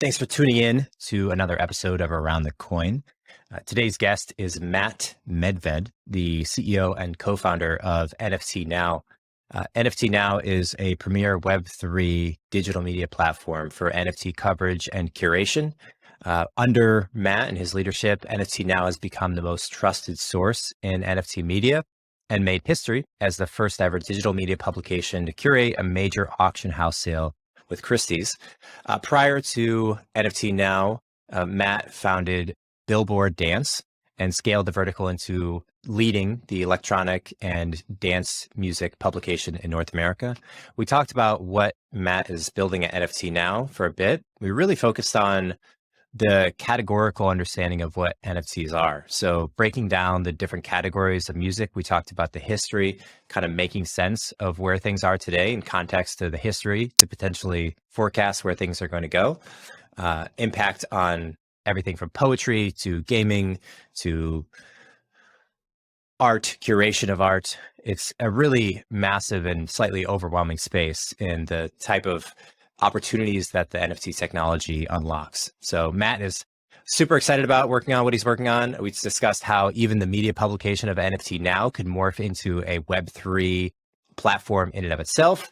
Thanks for tuning in to another episode of Around the Coin. Today's guest is Matt Medved, the CEO and co-founder of NFT Now. NFT Now is a premier Web3 digital media platform for NFT coverage and curation. Under Matt and his leadership, NFT Now has become the most trusted source in NFT media and made history as the first ever digital media publication to curate a major auction house sale with Christie's. Prior to NFT Now, Matt founded Billboard Dance and scaled the vertical into leading the electronic and dance music publication in North America. We talked about what Matt is building at NFT Now for a bit. We really focused on the categorical understanding of what NFTs are. So breaking down the different categories of music, we talked about the history, kind of making sense of where things are today in context to the history to potentially forecast where things are going to go, impact on everything from poetry to gaming to art, curation of art. It's a really massive and slightly overwhelming space in the type of opportunities that the NFT technology unlocks. So Matt is super excited about working on what he's working on. We discussed how even the media publication of NFT Now could morph into a Web3 platform in and of itself.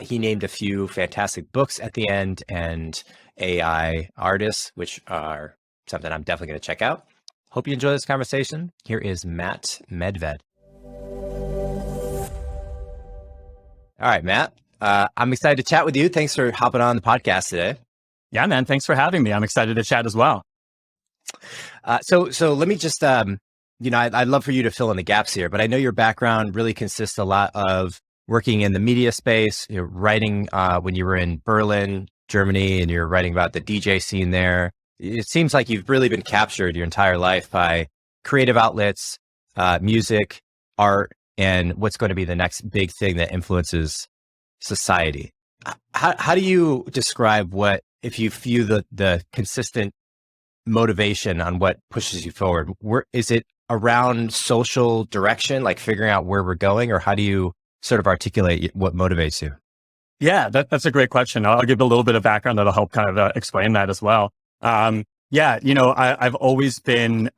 He named a few fantastic books at the end and AI artists, which are something I'm definitely going to check out. Hope you enjoy this conversation. Here is Matt Medved. All right, Matt. I'm excited to chat with you. Thanks for hopping on the podcast today. Yeah, man. Thanks for having me. I'm excited to chat as well. So let me just, I'd love for you to fill in the gaps here, but I know your background really consists a lot of working in the media space, writing when you were in Berlin, Germany, and you're writing about the DJ scene there. It seems like you've really been captured your entire life by creative outlets, music, art, and what's going to be the next big thing that influences society. How do you describe what, if you view the consistent motivation on what pushes you forward? Is it around social direction, like figuring out where we're going, or how do you sort of articulate what motivates you? Yeah, that's a great question. I'll give a little bit of background that'll help kind of explain that as well. I've always been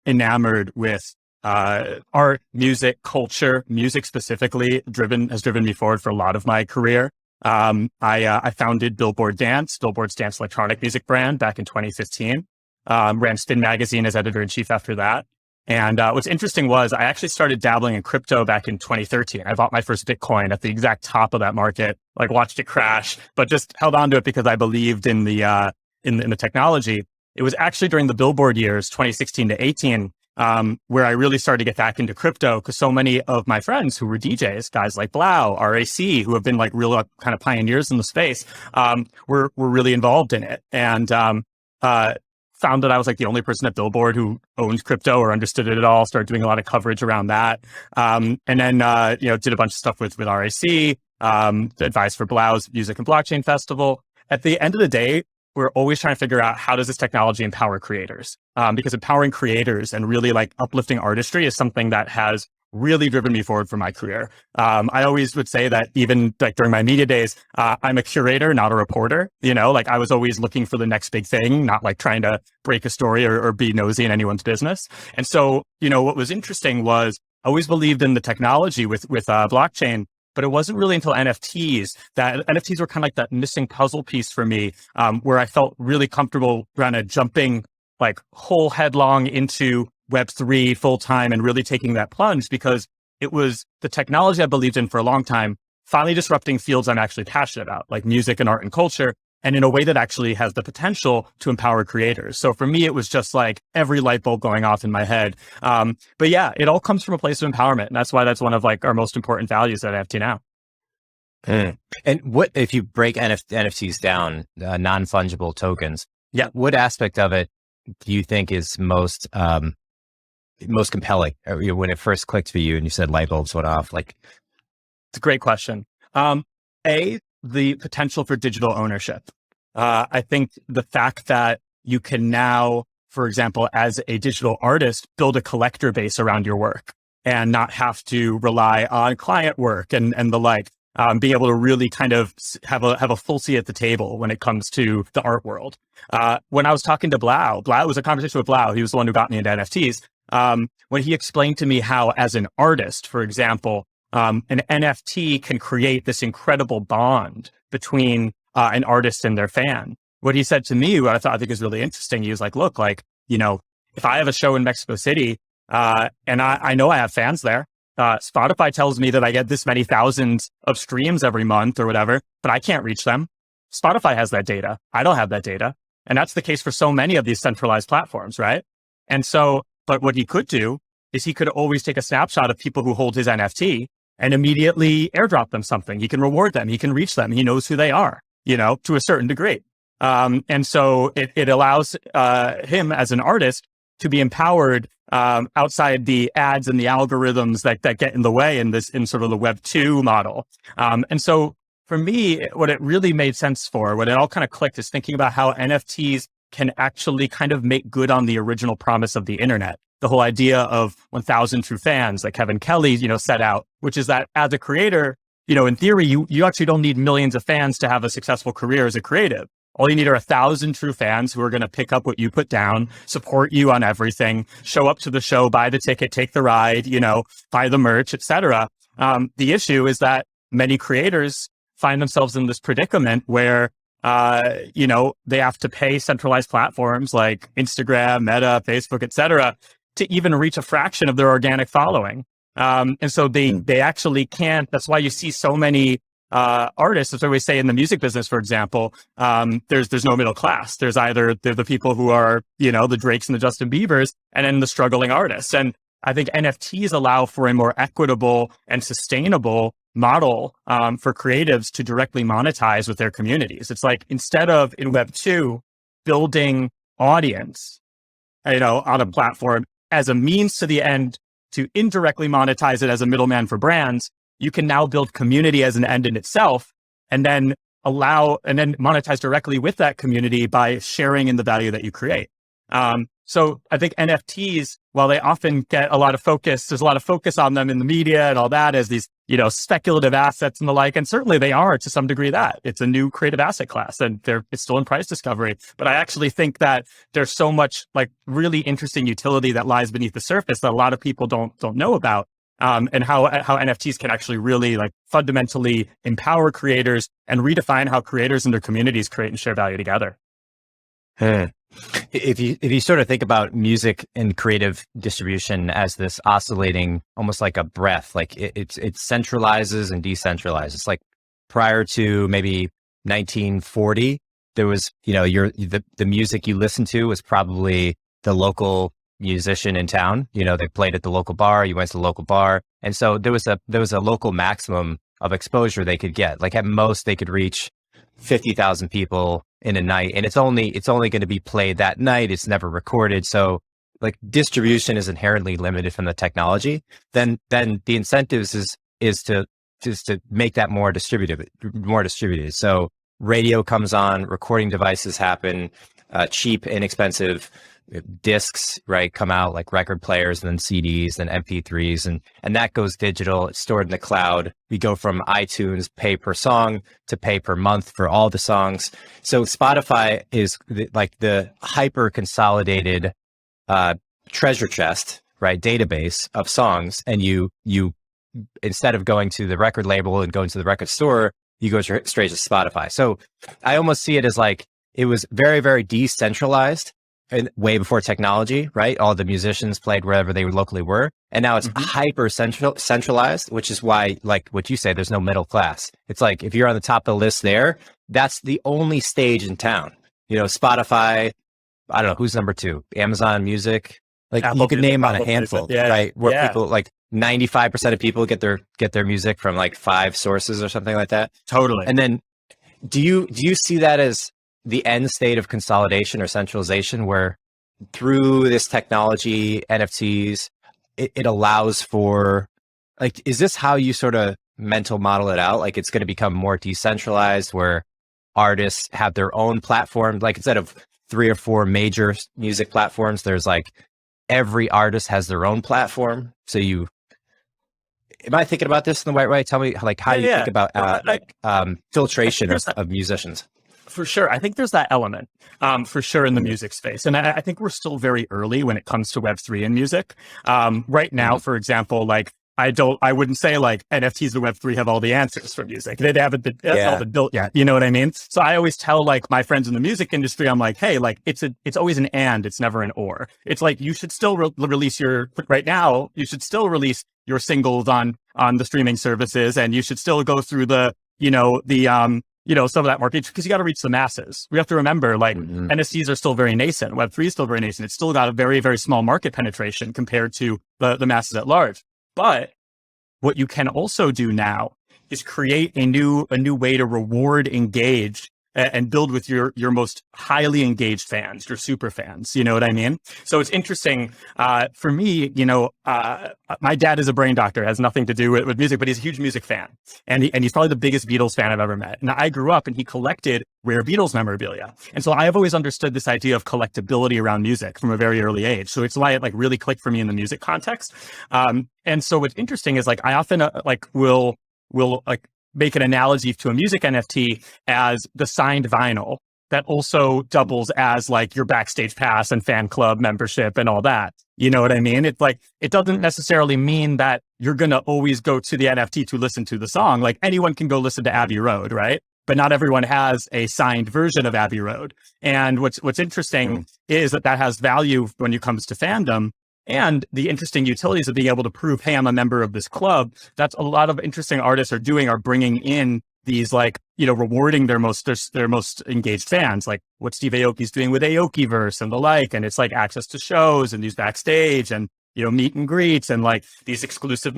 enamored with art, music, culture, music specifically has driven me forward for a lot of my career. I founded Billboard Dance, Billboard's dance electronic music brand back in 2015. Ran Spin Magazine as editor-in-chief after that. And what's interesting was I actually started dabbling in crypto back in 2013. I bought my first Bitcoin at the exact top of that market, watched it crash, but just held on to it because I believed in the technology. It was actually during the Billboard years, 2016 to 18, where I really started to get back into crypto because so many of my friends who were DJs, guys like Blau, RAC, who have been real kind of pioneers in the space, were really involved in it. And found that I was the only person at Billboard who owned crypto or understood it at all, started doing a lot of coverage around that. And then, did a bunch of stuff with RAC, advised for Blau's Music and Blockchain Festival. At the end of the day, we're always trying to figure out how does this technology empower creators? Because empowering creators and really uplifting artistry is something that has really driven me forward for my career. I always would say that even during my media days, I'm a curator, not a reporter. I was always looking for the next big thing, not trying to break a story or be nosy in anyone's business. And so, what was interesting was I always believed in the technology with blockchain. But it wasn't really until NFTs that NFTs were kind of that missing puzzle piece for me, where I felt really comfortable kind of jumping whole headlong into Web3 full time and really taking that plunge because it was the technology I believed in for a long time, finally disrupting fields I'm actually passionate about, like music and art and culture, and in a way that actually has the potential to empower creators. So for me, it was just every light bulb going off in my head. But yeah, it all comes from a place of empowerment. And that's why that's one of our most important values at NFT Now. And what, if you break NFTs down, non-fungible tokens, yeah, what aspect of it do you think is most compelling? When it first clicked for you and you said light bulbs went off, it's a great question. The potential for digital ownership. I think the fact that you can now, for example, as a digital artist, build a collector base around your work and not have to rely on client work and the like. being able to really kind of have a full seat at the table when it comes to the art world. When I was talking to Blau, it was a conversation with Blau. He was the one who got me into NFTs. When he explained to me how, as an artist, for example, an NFT can create this incredible bond between an artist and their fan. What he said to me, what I think is really interesting, he was like, look, like, if I have a show in Mexico City, and I know I have fans there, Spotify tells me that I get this many thousands of streams every month or whatever, but I can't reach them. Spotify has that data. I don't have that data. And that's the case for so many of these centralized platforms, right? And so, but what he could do is he could always take a snapshot of people who hold his NFT and immediately airdrop them something. He can reward them. He can reach them. He knows who they are, to a certain degree. And so it allows him as an artist to be empowered outside the ads and the algorithms that get in the way in sort of the Web 2 model. And so for me, what it really made sense for, what it all kind of clicked, is thinking about how NFTs can actually kind of make good on the original promise of the internet. The whole idea of 1,000 true fans that Kevin Kelly, set out, which is that as a creator, in theory, you actually don't need millions of fans to have a successful career as a creative. All you need are 1,000 true fans who are going to pick up what you put down, support you on everything, show up to the show, buy the ticket, take the ride, buy the merch, etc. The issue is that many creators find themselves in this predicament where, they have to pay centralized platforms like Instagram, Meta, Facebook, etc., to even reach a fraction of their organic following. And so they actually can't. That's why you see so many artists, as I always say in the music business, for example, there's no middle class. They're the people who are, the Drakes and the Justin Biebers, and then the struggling artists. And I think NFTs allow for a more equitable and sustainable model for creatives to directly monetize with their communities. It's like, instead of in Web 2 building audience, on a platform as a means to the end to indirectly monetize it as a middleman for brands, you can now build community as an end in itself, and then monetize directly with that community by sharing in the value that you create. So I think NFTs, while they often get a lot of focus, there's a lot of focus on them in the media and all that as these, speculative assets and the like. And certainly they are to some degree that. It's a new creative asset class, and it's still in price discovery. But I actually think that there's so much like really interesting utility that lies beneath the surface that a lot of people don't know about. And how NFTs can actually really like fundamentally empower creators and redefine how creators and their communities create and share value together. If you sort of think about music and creative distribution as this oscillating, almost like a breath, like it centralizes and decentralizes. It's like prior to maybe 1940, there was, the music you listened to was probably the local musician in town. They played at the local bar. You went to the local bar, and so there was a local maximum of exposure they could get. Like at most, they could reach 50,000 people in a night, and it's only going to be played that night. It's never recorded. So like distribution is inherently limited from the technology. Then the incentives is to make that more distributed. So radio comes on, recording devices happen, cheap, inexpensive discs, right, come out, like record players, and then CDs, then MP3s, and that goes digital. It's stored in the cloud. We go from iTunes pay per song to pay per month for all the songs. So Spotify is like the hyper consolidated treasure chest, right, database of songs. And you instead of going to the record label and going to the record store, you go straight to Spotify. So I almost see it as like it was very, very decentralized and way before technology, right? All the musicians played wherever they locally were. And now it's hyper centralized, which is why, like what you say, there's no middle class. It's like, if you're on the top of the list there, that's the only stage in town. Spotify, I don't know, who's number 2? Amazon Music. Like Apple, you could name on a handful, right? Where people, like 95% of people get their music from like 5 sources or something like that. Totally. And then do you see that as the end state of consolidation or centralization, where through this technology, NFTs, it allows for, like, is this how you sort of mental model it out? Like it's going to become more decentralized, where artists have their own platform, like instead of 3 or 4 major music platforms, there's like every artist has their own platform. So am I thinking about this in the right way? Tell me like how you think about filtration of musicians. For sure. I think there's that element for sure in the music space. And I think we're still very early when it comes to Web3 in music. Right now, for example, like I wouldn't say like NFTs or Web3 have all the answers for music. They haven't been, all been built yet. You know what I mean? So I always tell like my friends in the music industry, I'm like, hey, like it's always an and, it's never an or. It's like, you should still release right now, you should still release your singles on the streaming services, and you should still go through some of that market, because you got to reach the masses. We have to remember, like, NFTs are still very nascent. Web3 is still very nascent. It's still got a very, very small market penetration compared to the masses at large. But what you can also do now is create a new way to reward, engage, and build with your most highly engaged fans, your super fans. You know what I mean? So it's interesting for me. My dad is a brain doctor, has nothing to do with music, but he's a huge music fan, and he's probably the biggest Beatles fan I've ever met. And I grew up, and he collected rare Beatles memorabilia, and so I have always understood this idea of collectability around music from a very early age. So it's why it like really clicked for me in the music context. And so what's interesting is like I often will like make an analogy to a music NFT as the signed vinyl that also doubles as like your backstage pass and fan club membership and all that. You know what I mean? It's like, it doesn't necessarily mean that you're going to always go to the NFT to listen to the song. Like anyone can go listen to Abbey Road, right? But not everyone has a signed version of Abbey Road. And what's interesting is that has value when it comes to fandom. And the interesting utilities of being able to prove, hey, I'm a member of this club. That's a lot of interesting artists are bringing in these like, rewarding their most engaged fans, like what Steve Aoki's doing with Aokiverse and the like. And it's like access to shows and these backstage and, meet and greets and like these exclusive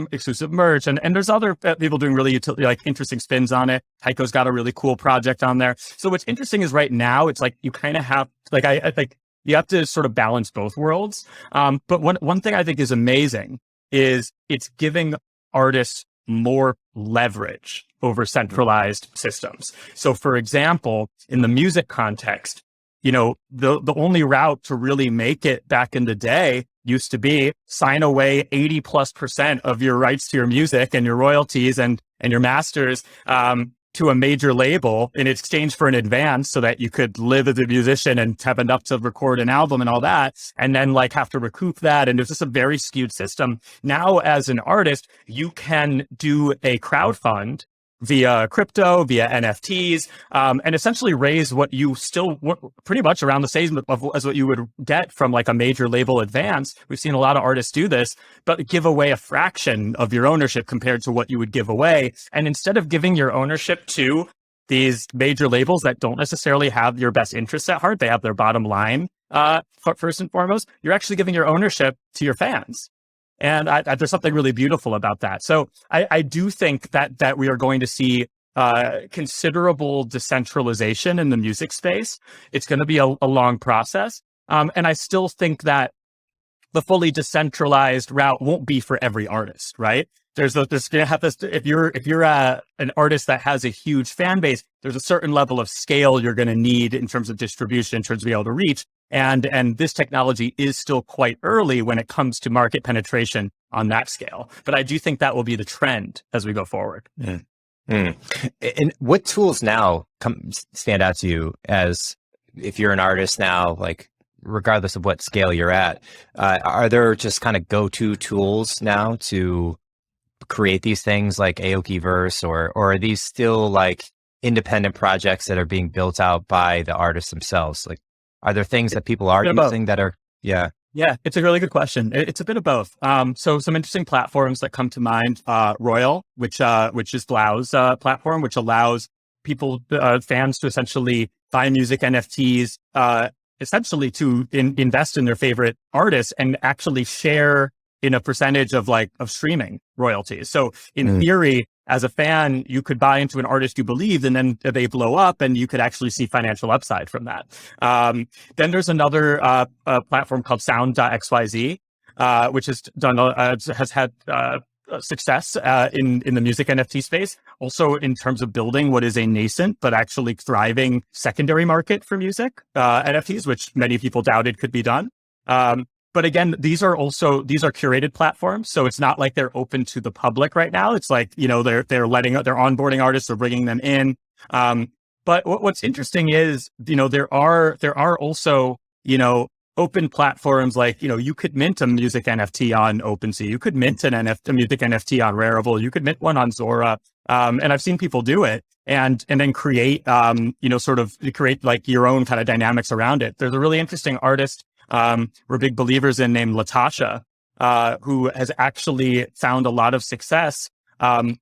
merch. And there's other people doing really interesting spins on it. Taiko's got a really cool project on there. So what's interesting is right now, it's like you kind of have, like, I think, you have to sort of balance both worlds. But one thing I think is amazing is it's giving artists more leverage over centralized systems. So for example, in the music context, the only route to really make it back in the day used to be sign away 80+% of your rights to your music and your royalties and your masters, to a major label in exchange for an advance so that you could live as a musician and have enough to record an album and all that. And then like have to recoup that. And there's just a very skewed system. Now, as an artist, you can do a crowdfund via crypto, via NFTs, and essentially raise what you still pretty much around the same as what you would get from like a major label advance. We've seen a lot of artists do this, but give away a fraction of your ownership compared to what you would give away. And instead of giving your ownership to these major labels that don't necessarily have your best interests at heart, they have their bottom line first and foremost, you're actually giving your ownership to your fans. And there's something really beautiful about that. So I do think that we are going to see considerable decentralization in the music space. It's going to be a long process. And I still think that the fully decentralized route won't be for every artist, right? There's going to have this, if you're an artist that has a huge fan base, there's a certain level of scale you're going to need in terms of distribution, in terms of being able to reach. And this technology is still quite early when it comes to market penetration on that scale. But I do think that will be the trend as we go forward. And what tools now stand out to you as if you're an artist now, like regardless of what scale you're at, are there just kind of go-to tools now to create these things like Aokiverse, or are these still like independent projects that are being built out by the artists themselves? Like, are there things that people are using that are, Yeah, it's a really good question. It's a bit of both. So some interesting platforms that come to mind, Royal, which is Blau's platform, which allows people, fans to essentially buy music NFTs, essentially to invest in their favorite artists and actually share in a percentage of streaming royalties. So in theory, as a fan, you could buy into an artist you believed, and then they blow up and you could actually see financial upside from that. Then there's another platform called Sound.xyz, which has had success in the music NFT space. Also in terms of building what is a nascent but actually thriving secondary market for music NFTs, which many people doubted could be done. But again, these are curated platforms. So it's not like they're open to the public right now. It's like, they're onboarding artists, they're bringing them in. But what's interesting is, there are also, open platforms like, you could mint a music NFT on OpenSea. You could mint a music NFT on Rarible. You could mint one on Zora. And I've seen people do it and then create, create like your own kind of dynamics around it. There's a really interesting artist we're big believers in named Latasha, who has actually found a lot of success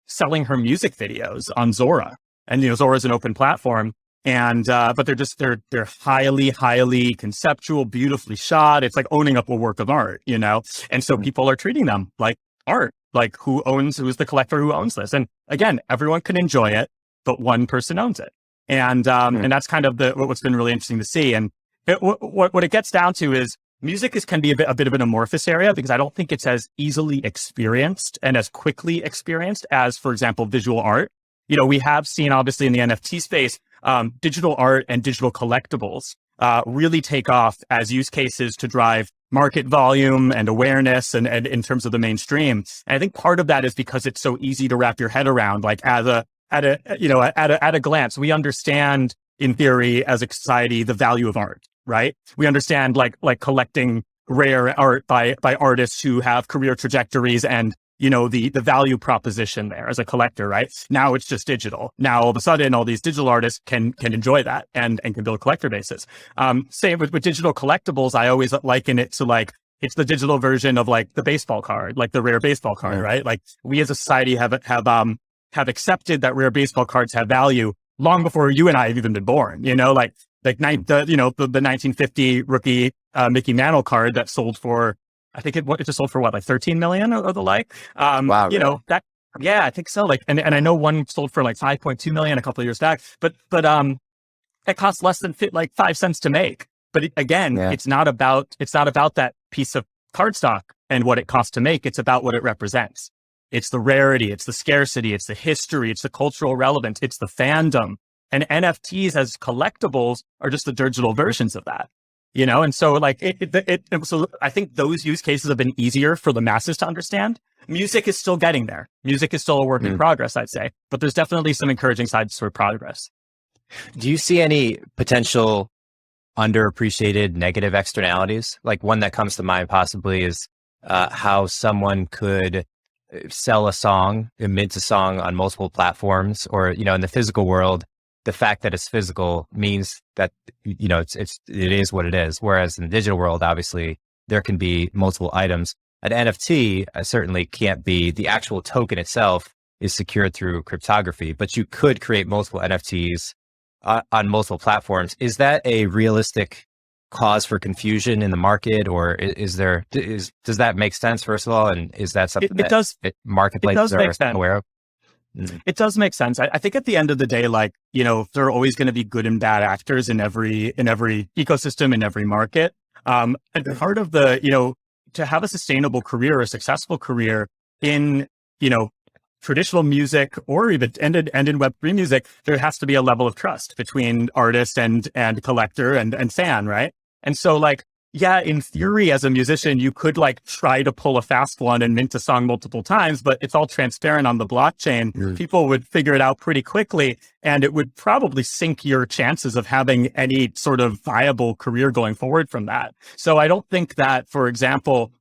selling her music videos on Zora. And Zora is an open platform, and but they're highly conceptual, beautifully shot. It's like owning up a work of art, And so people are treating them like art, like who's the collector who owns this. And again, everyone can enjoy it, but one person owns it, and that's kind of what's been really interesting to see. And what it gets down to is music can be a bit of an amorphous area, because I don't think it's as easily experienced and as quickly experienced as, for example, visual art. We have seen, obviously, in the NFT space, digital art and digital collectibles really take off as use cases to drive market volume and awareness and in terms of the mainstream. And I think part of that is because it's so easy to wrap your head around, like at a glance. We understand, in theory, as a society, the value of art, right? We understand like collecting rare art by artists who have career trajectories and, the value proposition there as a collector, right? Now it's just digital. Now, all of a sudden, all these digital artists can enjoy that and can build collector bases. Same with digital collectibles. I always liken it to like, it's the digital version of like the baseball card, like the rare baseball card, right? Like we as a society have accepted that rare baseball cards have value long before you and I have even been born, the 1950 rookie Mickey Mantle card that sold for, I think it just sold for like 13 million or the like. Wow, really? Yeah, I think so. Like, and I know one sold for like 5.2 million a couple of years back, but it costs less than 5 cents to make. But again, it's not about that piece of cardstock and what it costs to make. It's about what it represents. It's the rarity, it's the scarcity, it's the history, it's the cultural relevance, it's the fandom. And NFTs as collectibles are just the digital versions of that, And so like so I think those use cases have been easier for the masses to understand. Music is still getting there. Music is still a work in progress, I'd say, but there's definitely some encouraging sides for progress. Do you see any potential underappreciated negative externalities? Like one that comes to mind possibly is how someone could sell a song, mint a song on multiple platforms, or, in the physical world, the fact that it's physical means that, it is what it is. Whereas in the digital world, obviously there can be multiple items. An NFT certainly can't be, the actual token itself is secured through cryptography, but you could create multiple NFTs on multiple platforms. Is that a realistic cause for confusion in the market, or does that make sense, first of all? And is that something marketplaces are aware of? It does make sense. I think at the end of the day, like, there are always going to be good and bad actors in every ecosystem, in every market. And part of to have a sustainable career, a successful career in, traditional music or even and in Web3 music, there has to be a level of trust between artist and collector and fan, right? And so like, yeah, in theory, as a musician, you could like try to pull a fast one and mint a song multiple times, but it's all transparent on the blockchain. People would figure it out pretty quickly, and it would probably sink your chances of having any sort of viable career going forward from that. So I don't think that, for example,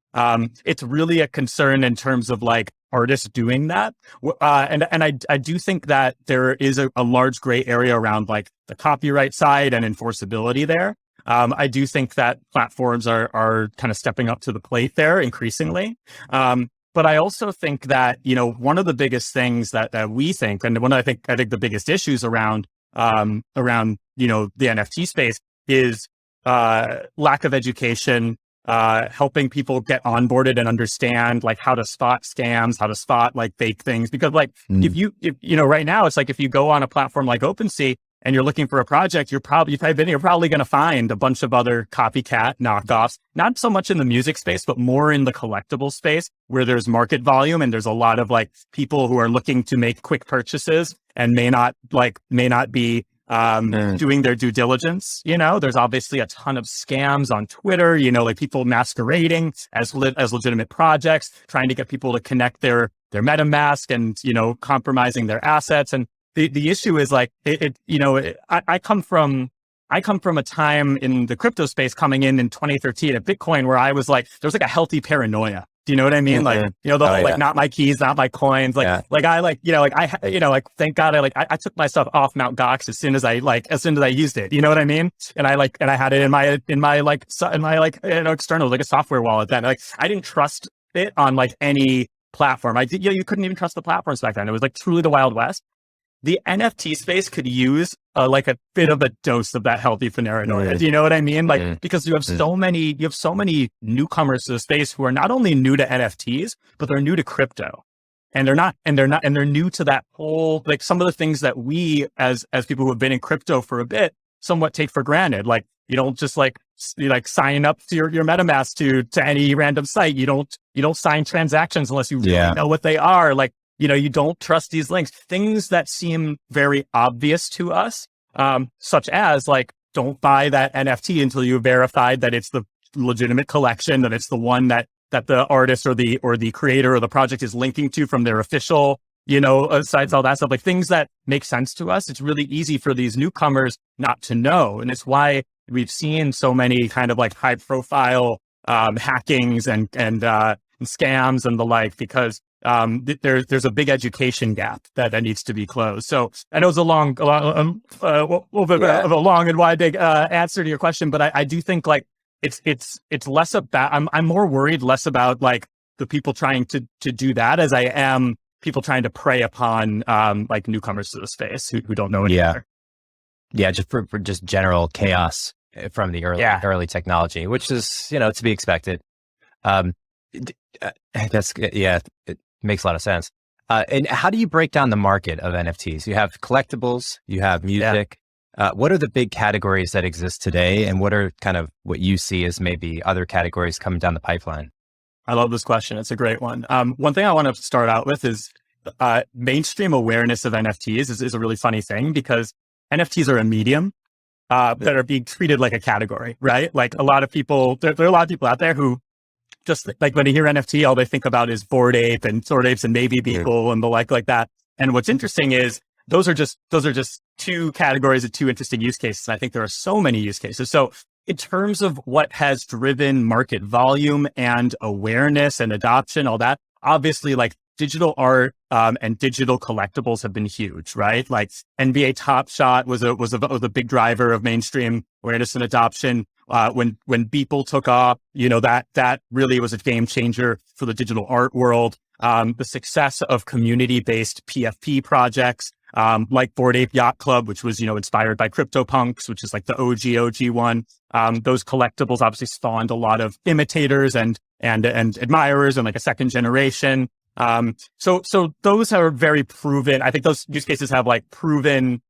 it's really a concern in terms of like artists doing that. And I do think that there is a large gray area around like the copyright side and enforceability there. I do think that platforms are kind of stepping up to the plate there increasingly. But I also think that, one of the biggest things that we think, and I think the biggest issues around, the NFT space is, lack of education, helping people get onboarded and understand like how to spot scams, how to spot like fake things. Because like, if right now it's like, if you go on a platform like OpenSea, and you're looking for a project, you're probably going to find a bunch of other copycat knockoffs, not so much in the music space, but more in the collectible space where there's market volume and there's a lot of like people who are looking to make quick purchases and may not be doing their due diligence. There's obviously a ton of scams on Twitter, like people masquerading as legitimate projects, trying to get people to connect their MetaMask and, compromising their assets. And the issue is like, I come from a time in the crypto space coming in 2013 at Bitcoin where I was like, there's like a healthy paranoia. Do you know what I mean? Like, not my keys, not my coins. Like, thank God I took my stuff off Mt. Gox as soon as I used it. You know what I mean? And I had it in my external, like a software wallet then. Like, I didn't trust it on like any platform. You couldn't even trust the platforms back then. It was like truly the Wild West. The NFT space could use like a bit of a dose of that healthy paranoia. Do you know what I mean? Like, because you have so many newcomers to the space who are not only new to NFTs, but they're new to crypto. And they're new to that whole, like some of the things that we as people who have been in crypto for a bit somewhat take for granted. Like, you don't just sign up to your MetaMask to any random site. You don't sign transactions unless you really know what they are. Like, you don't trust these links, things that seem very obvious to us, such as like, don't buy that NFT until you've verified that it's the legitimate collection, that it's the one that the artist or the creator or the project is linking to from their official, sites, all that stuff, like things that make sense to us. It's really easy for these newcomers not to know. And it's why we've seen so many kind of like high profile, hackings and scams and the like, because there's a big education gap that needs to be closed. So I know it's a little bit of a long and wide answer to your question, but I do think like it's less about, I'm more worried less about like the people trying to do that as I am people trying to prey upon like newcomers to the space who don't know any better. Yeah, just for just general chaos from the early technology, which is to be expected. It makes a lot of sense. And how do you break down the market of NFTs? You have collectibles, you have music. What are the big categories that exist today? And what are kind of what you see as maybe other categories coming down the pipeline? I love this question. It's a great one. One thing I want to start out with is mainstream awareness of NFTs is a really funny thing, because NFTs are a medium that are being treated like a category, right? Like a lot of people, there are a lot of people out there who just like when they hear NFT, all they think about is Bored Ape and Sword Apes and Maybe People and the like that. And what's interesting is those are just two categories of two interesting use cases. And I think there are so many use cases. So in terms of what has driven market volume and awareness and adoption, all that, obviously like digital art and digital collectibles have been huge, right? Like NBA Top Shot was a big driver of mainstream awareness and adoption. When Beeple took off, that really was a game changer for the digital art world. The success of community-based PFP projects, like Bored Ape Yacht Club, which was, inspired by CryptoPunks, which is like the OG one. Those collectibles obviously spawned a lot of imitators and admirers and like a second generation. So those are very proven. I think those use cases have like proven,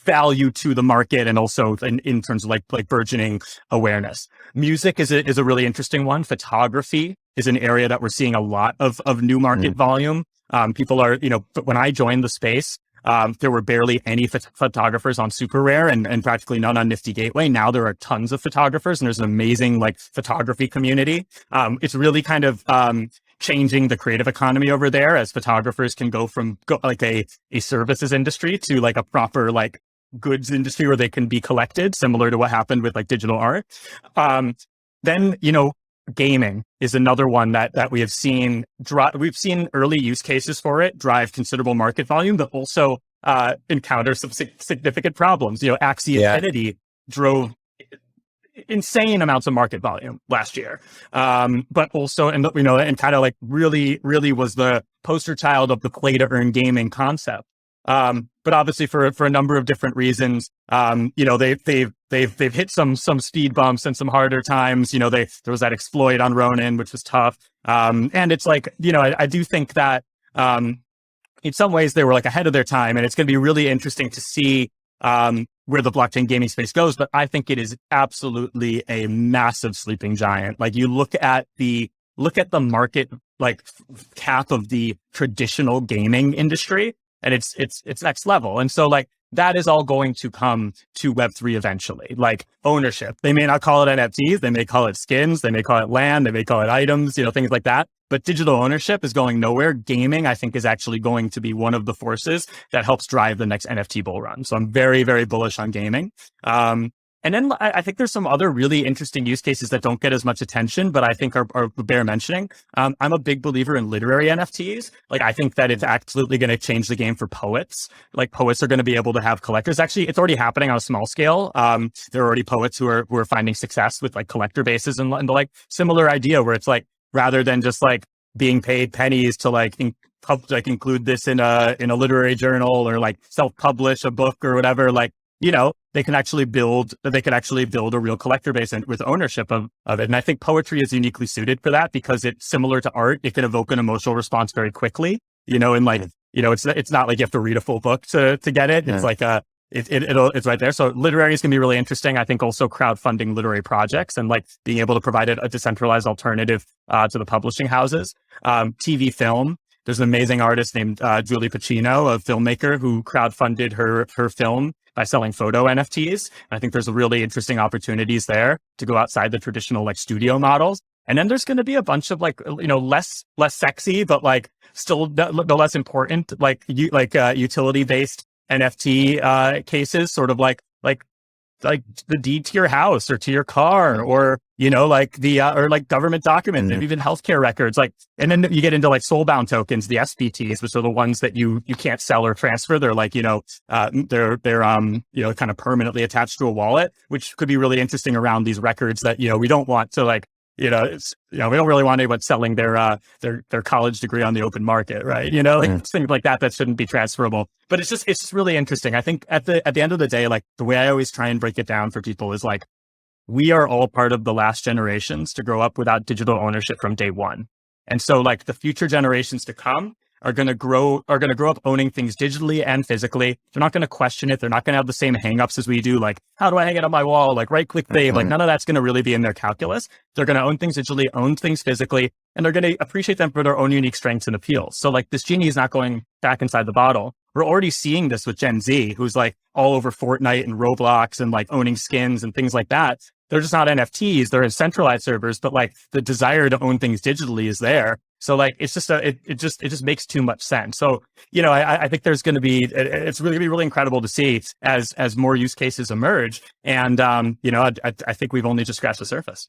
value to the market, and also in terms of like when awareness. Music is a really interesting one. Photography is an area that we're seeing a lot of new market volume. People are, when I joined the space, there were barely any photographers on Super Rare and practically none on Nifty Gateway. Now there are tons of photographers, and there's an amazing like photography community. It's really kind of changing the creative economy over there, as photographers can go from like a services industry to like a proper like goods industry where they can be collected, similar to what happened with like digital art. Then, gaming is another one that we have seen we've seen early use cases for it drive considerable market volume, but also encounter some significant problems. Axie Infinity drove insane amounts of market volume last year, but also and kind of like really was the poster child of the play to earn gaming concept. But obviously for a number of different reasons, they've hit some speed bumps and some harder times. There was that exploit on Ronin, which was tough. And it's like, I do think that, in some ways they were like ahead of their time, and it's going to be really interesting to see, where the blockchain gaming space goes. But I think it is absolutely a massive sleeping giant. Like you look at the market, like cap of the traditional gaming industry, and it's next level. And so like that is all going to come to Web3 eventually, like ownership. They may not call it NFTs, they may call it skins, they may call it land, they may call it items, things like that. But digital ownership is going nowhere. Gaming, I think, is actually going to be one of the forces that helps drive the next NFT bull run. So I'm very, very bullish on gaming. And then I think there's some other really interesting use cases that don't get as much attention, but I think are bear mentioning. I'm a big believer in literary NFTs. Like, I think that it's absolutely going to change the game for poets. Like, poets are going to be able to have collectors. Actually, it's already happening on a small scale. There are already poets who are finding success with like collector bases and the like similar idea where it's like, rather than just like being paid pennies to like include this in a literary journal or like self-publish a book or whatever, like, they can actually build a real collector base and with ownership of it. And I think poetry is uniquely suited for that because it's similar to art. It can evoke an emotional response very quickly, and like, it's not like you have to read a full book to get it. It's like it's right there. So literary is going to be really interesting. I think also crowdfunding literary projects and like being able to provide a decentralized alternative to the publishing houses. TV film. There's an amazing artist named Julie Pacino, a filmmaker, who crowdfunded her film by selling photo NFTs. And I think there's really interesting opportunities there to go outside the traditional like studio models. And then there's going to be a bunch of like, less sexy, but like still no less important, like utility-based NFT cases, sort of like the deed to your house or to your car, or like or like government documents, and even healthcare records. Like, and then you get into like soulbound tokens, the SVPs, which are the ones that you can't sell or transfer. They're like they're kind of permanently attached to a wallet, which could be really interesting around these records that we don't want to like. We don't really want anyone selling their college degree on the open market, right? Things like that shouldn't be transferable. But it's just really interesting. I think at the end of the day, like the way I always try and break it down for people is like, we are all part of the last generations to grow up without digital ownership from day one. And so like the future generations to come are going to grow up owning things digitally and physically. They're not going to question it. They're not going to have the same hangups as we do. Like, how do I hang it on my wall? Like, right click save. Like, none of that's going to really be in their calculus. They're going to own things digitally, own things physically, and they're going to appreciate them for their own unique strengths and appeals. So like, this genie is not going back inside the bottle. We're already seeing this with Gen Z, who's like all over Fortnite and Roblox and like owning skins and things like that. They're just not NFTs. They're in centralized servers, but like the desire to own things digitally is there. So like, it's just it just makes too much sense. So, I think there's going to be, it's really going to be really incredible to see as more use cases emerge. And, I think we've only just scratched the surface.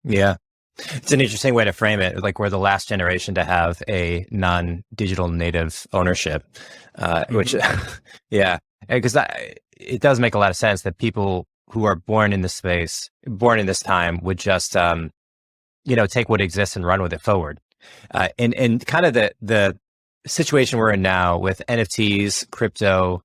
Yeah. It's an interesting way to frame it. Like, we're the last generation to have a non-digital native ownership, which, yeah, because it does make a lot of sense that people who are born in this space, born in this time, would just, take what exists and run with it forward. And kind of the situation we're in now with NFTs, crypto,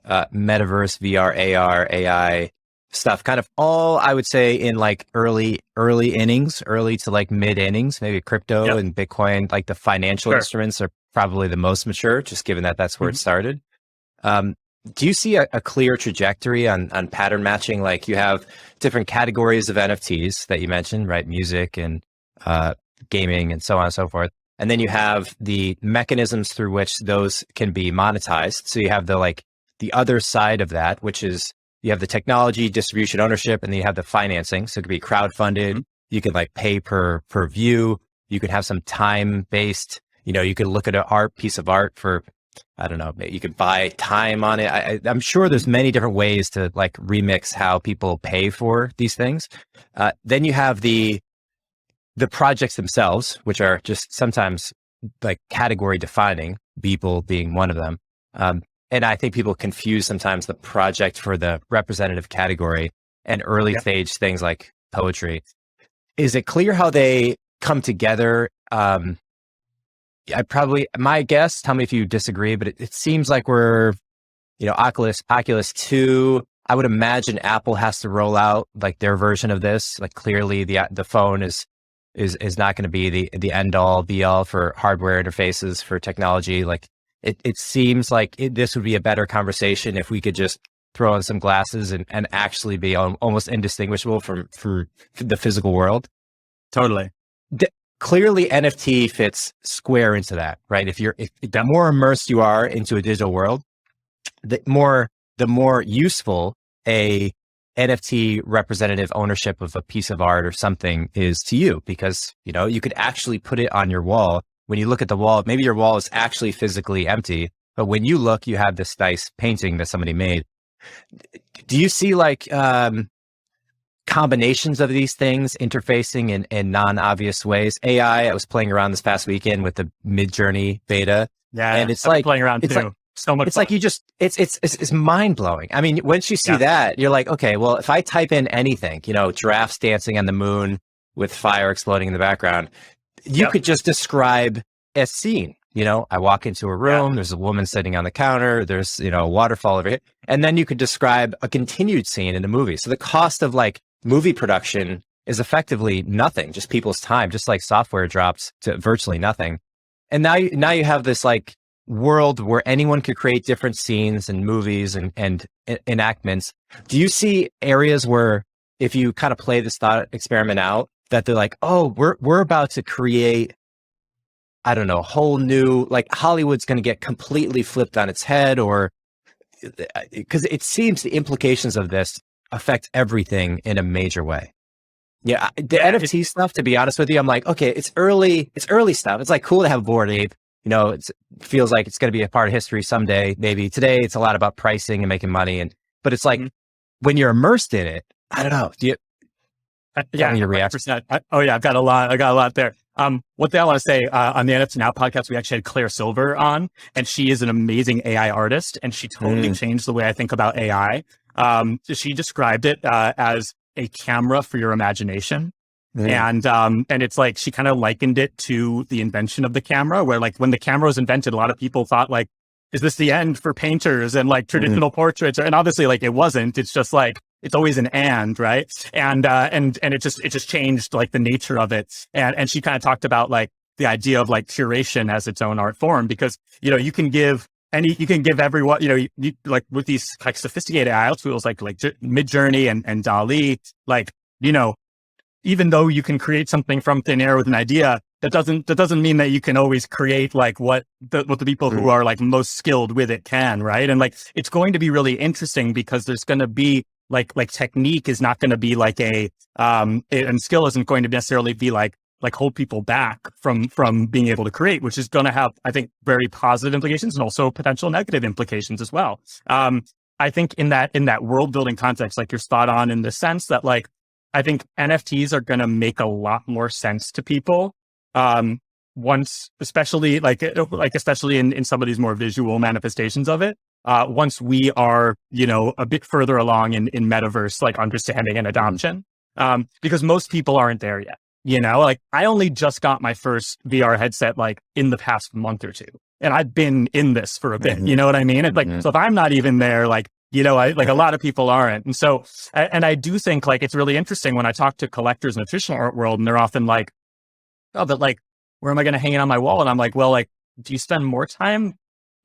metaverse, VR, AR, AI stuff, kind of all, I would say, in like early innings, early to like mid innings. Maybe crypto and Bitcoin, like the financial instruments, are probably the most mature, just given that that's where it started. Do you see a clear trajectory on pattern matching? Like, you have different categories of NFTs that you mentioned, right? Music and gaming and so on and so forth. And then you have the mechanisms through which those can be monetized. So you have the other side of that, which is you have the technology, distribution, ownership, and then you have the financing. So it could be crowdfunded. You could like pay per view. You could have some time-based, you could look at an piece of art for, I don't know, you could buy time on it. I'm sure there's many different ways to like remix how people pay for these things. Then you have the projects themselves, which are just sometimes like category defining, Beeple being one of them. And I think people confuse sometimes the project for the representative category and early stage things like poetry. Is it clear how they come together? My guess, tell me if you disagree, but it seems like we're, Oculus 2, I would imagine Apple has to roll out like their version of this. Like, clearly the phone is not going to be the end all be all for hardware interfaces for technology. Like, it seems like this would be a better conversation if we could just throw on some glasses and actually be almost indistinguishable from the physical world. Totally. clearly NFT fits square into that, right? If the more immersed you are into a digital world, the more useful a NFT representative ownership of a piece of art or something is to you, because, you know, you could actually put it on your wall. When you look at the wall, maybe your wall is actually physically empty, but when you look, you have this nice painting that somebody made. Do you see like combinations of these things interfacing in non-obvious ways? I was playing around this past weekend with the Mid-Journey beta. Yeah, and it's I've been like playing around it's too. like So much it's fun. like it's mind blowing. I mean, once you see that, you're like, okay, well, if I type in anything, you know, giraffes dancing on the moon with fire exploding in the background, you could just describe a scene. You know, I walk into a room, there's a woman sitting on the counter, there's, you know, a waterfall over here, and then you could describe a continued scene in a movie. So the cost of like movie production is effectively nothing, just people's time, just like software dropped to virtually nothing. And now you have this like world where anyone could create different scenes and movies and enactments. Do you see areas where if you kind of play this thought experiment out, that they're like, oh, we're about to create, I don't know, a whole new, like Hollywood's going to get completely flipped on its head? Or because it seems the implications of this affect everything in a major way. Yeah, the NFT stuff, to be honest with you, I'm like, okay, it's early stuff. It's like cool to have Bored Ape. You know, it feels like it's going to be a part of history someday. Maybe today it's a lot about pricing and making money, but it's like when you're immersed in it, I don't know. Do you? Yeah, your reaction. I've got a lot there. One thing I want to say, on the NFT Now podcast, we actually had Claire Silver on, and she is an amazing AI artist, and she totally changed the way I think about AI. So she described it as a camera for your imagination. And it's like, she kind of likened it to the invention of the camera, where like when the camera was invented, a lot of people thought like, is this the end for painters and like traditional portraits? And obviously like it wasn't. It's just like, it's always an and, right? And it just changed like the nature of it. And she kind of talked about like the idea of like curation as its own art form, because, you know, you can give everyone, you know, you like with these like sophisticated AI tools like Mid-Journey and DALL-E, like, you know, even though you can create something from thin air with an idea, that doesn't mean that you can always create like what the people who are like most skilled with it can, right? And like, it's going to be really interesting because there's going to be like technique is not going to be like and skill isn't going to necessarily be like hold people back from being able to create, which is going to have, I think, very positive implications and also potential negative implications as well. I think in that world building context, like you're spot on in the sense that like, I think NFTs are going to make a lot more sense to people. Once, especially especially in some of these more visual manifestations of it, once we are, you know, a bit further along in metaverse, like understanding and adoption, because most people aren't there yet. You know, like I only just got my first VR headset like in the past month or two, and I've been in this for a bit. You know what I mean? It's like, so if I'm not even there, like, you know, like a lot of people aren't. And so, and I do think like, it's really interesting when I talk to collectors in the traditional art world, and they're often like, oh, but like, where am I going to hang it on my wall? And I'm like, well, like, do you spend more time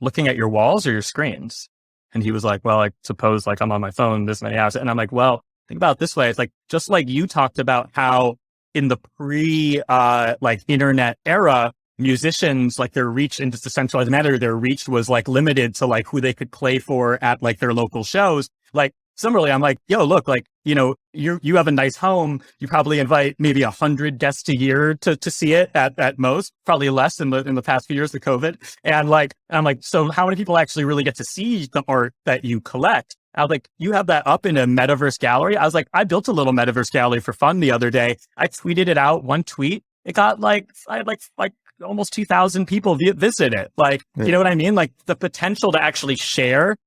looking at your walls or your screens? And he was like, well, I suppose like I'm on my phone this many hours. And I'm like, well, think about it this way. It's like, just like you talked about how in the like internet era, musicians, like their reach in just a centralized manner, their reach was like limited to like who they could play for at like their local shows. Like similarly, I'm like, yo, look, like, you know, you have a nice home. You probably invite maybe 100 guests a year to see it at most, probably less in the past few years of COVID. And like, I'm like, so how many people actually really get to see the art that you collect? I was like, you have that up in a metaverse gallery. I was like, I built a little metaverse gallery for fun the other day. I tweeted it out, one tweet. It got like, I had like almost 2,000 people visit it. Like, you know what I mean? Like the potential to actually share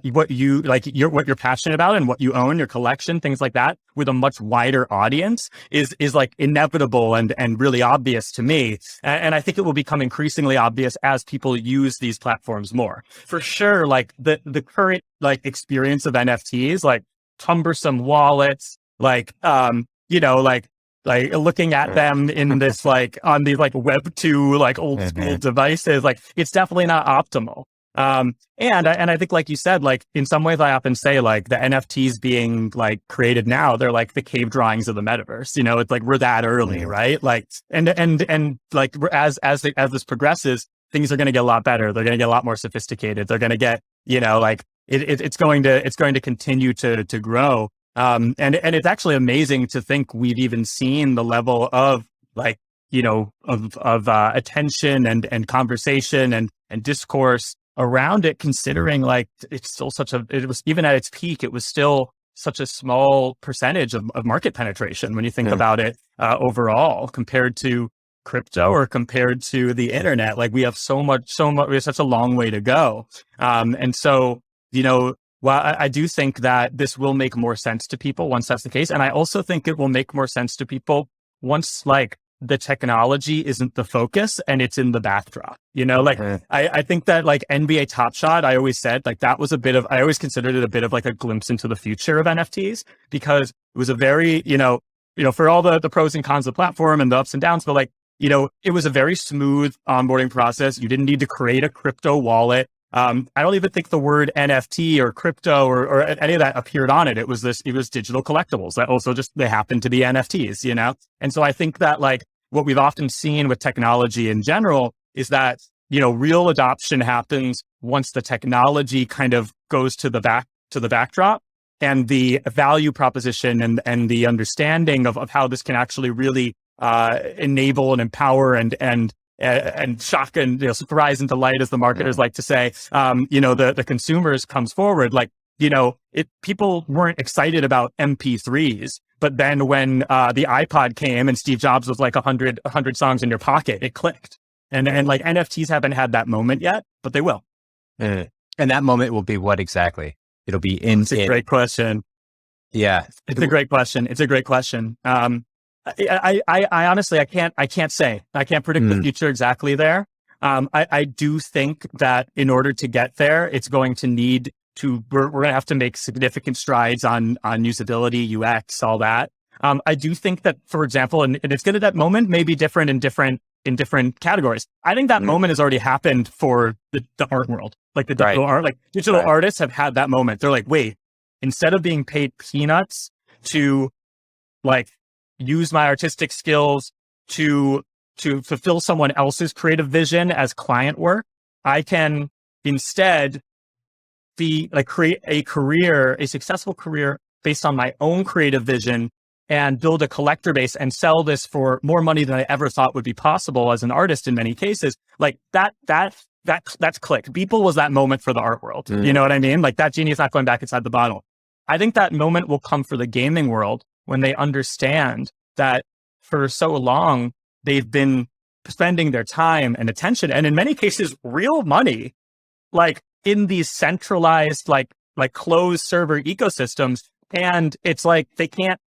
what you like, what you're passionate about and what you own, your collection, things like that, with a much wider audience is like inevitable and really obvious to me. And I think it will become increasingly obvious as people use these platforms more. For sure, like the current like experience of NFTs, like cumbersome wallets, like you know, like looking at them in this like on these like Web 2 like old school devices, like it's definitely not optimal. And I think, like you said, like in some ways I often say like the NFTs being like created now, they're like the cave drawings of the metaverse. You know, it's like we're that early, right? Like, and like as this progresses, things are going to get a lot better. They're going to get a lot more sophisticated. They're going to get, you know, like it's going to continue to grow. And it's actually amazing to think we've even seen the level of like, you know, of attention and conversation and discourse around it, considering like it's still it was even at its peak, it was still such a small percentage of market penetration when you think about it overall compared to crypto or compared to the internet. Like we have so much, we have such a long way to go. And so, you know, while I do think that this will make more sense to people once that's the case. And I also think it will make more sense to people once like the technology isn't the focus and it's in the backdrop, you know, like I think that like NBA Top Shot, I always said like that was I always considered it a bit of like a glimpse into the future of NFTs because it was a very, you know, for all the pros and cons of the platform and the ups and downs, but like, you know, it was a very smooth onboarding process. You didn't need to create a crypto wallet. I don't even think the word NFT or crypto or any of that appeared on it. It was digital collectibles that also just, they happened to be NFTs, you know? And so I think that like what we've often seen with technology in general is that, you know, real adoption happens once the technology kind of goes to the backdrop and the value proposition and the understanding of how this can actually really enable and empower and shock and, you know, surprise and delight, as the marketers like to say, you know, the consumers comes forward. Like, you know, people weren't excited about MP3s, but then when the iPod came and Steve Jobs was like 100 songs in your pocket, it clicked. And like NFTs haven't had that moment yet, but they will. And that moment will be what exactly? It'll be It's a great question. Yeah. It's a great question. I honestly, I can't say. I can't predict the future exactly there. I do think that in order to get there, it's going to need we're going to have to make significant strides on usability, UX, all that. I do think that, for example, and it's good at that moment may be different in different categories. I think that moment has already happened for the art world, like the digital art, like digital artists have had that moment. They're like, wait, instead of being paid peanuts to like use my artistic skills to fulfill someone else's creative vision as client work, I can instead create a successful career based on my own creative vision and build a collector base and sell this for more money than I ever thought would be possible as an artist in many cases. Like that's click. Beeple was that moment for the art world. You know what I mean? Like that genie is not going back inside the bottle. I think that moment will come for the gaming world when they understand that for so long, they've been spending their time and attention, and in many cases, real money, like in these centralized, like closed server ecosystems. And it's like, they can't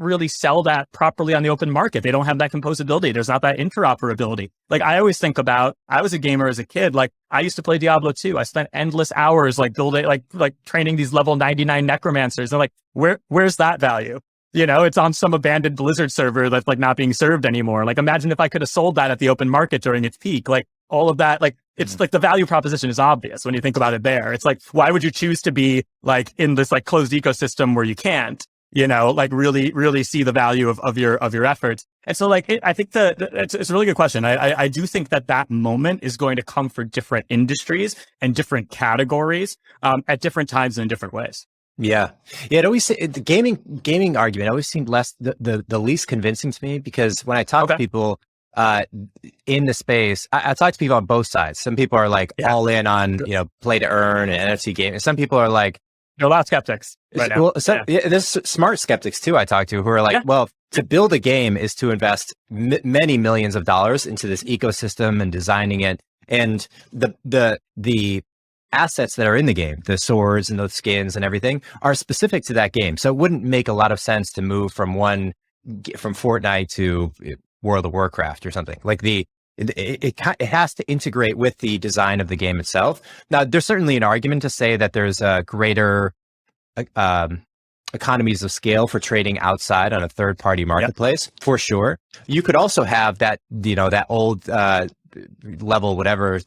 really sell that properly on the open market. They don't have that composability. There's not that interoperability. Like I always think about, I was a gamer as a kid. Like I used to play Diablo 2. I spent endless hours like building, like training these level 99 necromancers. And like, where's that value? You know, it's on some abandoned Blizzard server that's like not being served anymore. Like imagine if I could have sold that at the open market during its peak. Like all of that, like it's like the value proposition is obvious when you think about it there. It's like, why would you choose to be like in this like closed ecosystem where you can't, you know, like really see the value of your efforts? And so like, I think it's a really good question. I do think that moment is going to come for different industries and different categories at different times and in different ways. Yeah. It always, the gaming argument always seemed the least convincing to me, because when I talk to people in the space, I talk to people on both sides. Some people are like all in on, you know, play to earn and NFT gaming. Some people are like, there are a lot of skeptics right now. Well, there's smart skeptics too I talk to who are like, well, to build a game is to invest many millions of dollars into this ecosystem and designing it. And the assets that are in the game, the swords and the skins and everything, are specific to that game. So it wouldn't make a lot of sense to move from Fortnite to World of Warcraft or something. Like it has to integrate with the design of the game itself. Now, there's certainly an argument to say that there's a greater economies of scale for trading outside on a third-party marketplace, for sure. You could also have that, you know, that old level, whatever,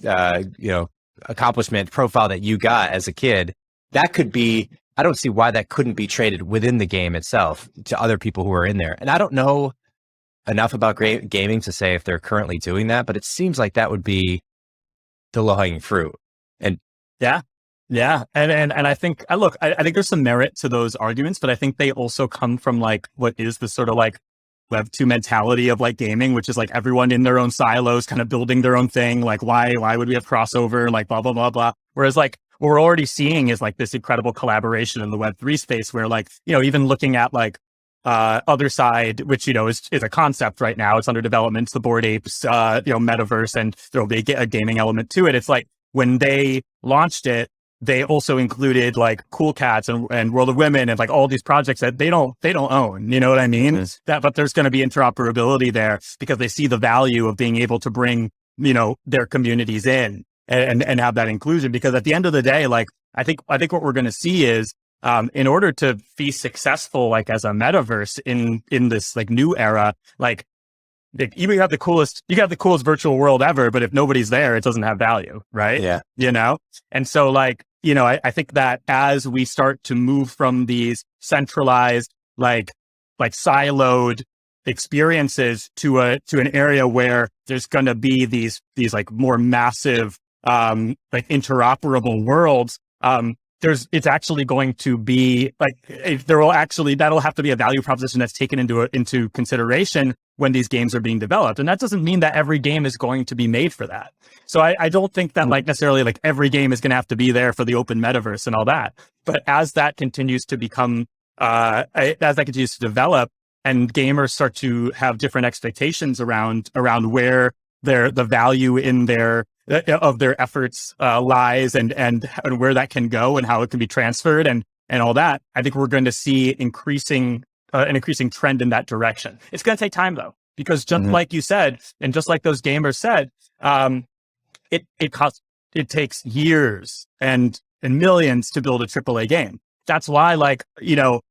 you know, accomplishment profile that you got as a kid, that could be, I don't see why that couldn't be traded within the game itself to other people who are in there. And I don't know enough about gaming to say if they're currently doing that, but it seems like that would be the low-hanging fruit. And yeah. And I think, I think there's some merit to those arguments, but I think they also come from like what is the sort of like Web 2 mentality of like gaming, which is like everyone in their own silos, kind of building their own thing. Like, why would we have crossover? Like, blah, blah, blah, blah. Whereas like what we're already seeing is like this incredible collaboration in the Web 3 space where like, even looking at like, other side, which, is a concept right now. It's under development, the Bored Apes, metaverse, and there'll be a gaming element to it. It's like when they launched it, they also included like Cool Cats and World of Women and like all these projects that they don't own, you know what I mean? Mm-hmm. But there's going to be interoperability there because they see the value of being able to bring, their communities in and have that inclusion. Because at the end of the day, like, I think what we're going to see is, in order to be successful, like as a metaverse in this like new era, like you have the coolest virtual world ever, but if nobody's there, it doesn't have value, right? Yeah. And so like, I think that as we start to move from these centralized, like siloed experiences to an area where there's going to be these like more massive, like interoperable worlds, it's actually going to be like, that'll have to be a value proposition that's taken into consideration when these games are being developed. And that doesn't mean that every game is going to be made for that. So I don't think that like necessarily like every game is going to have to be there for the open metaverse and all that. But as that continues to become, as that continues to develop and gamers start to have different expectations around where the value in their efforts lies and where that can go and how it can be transferred and all that, I think we're going to see an increasing trend in that direction. It's going to take time though, because just like you said, and just like those gamers said, it takes years and millions to build a AAA game. That's why, like, it's,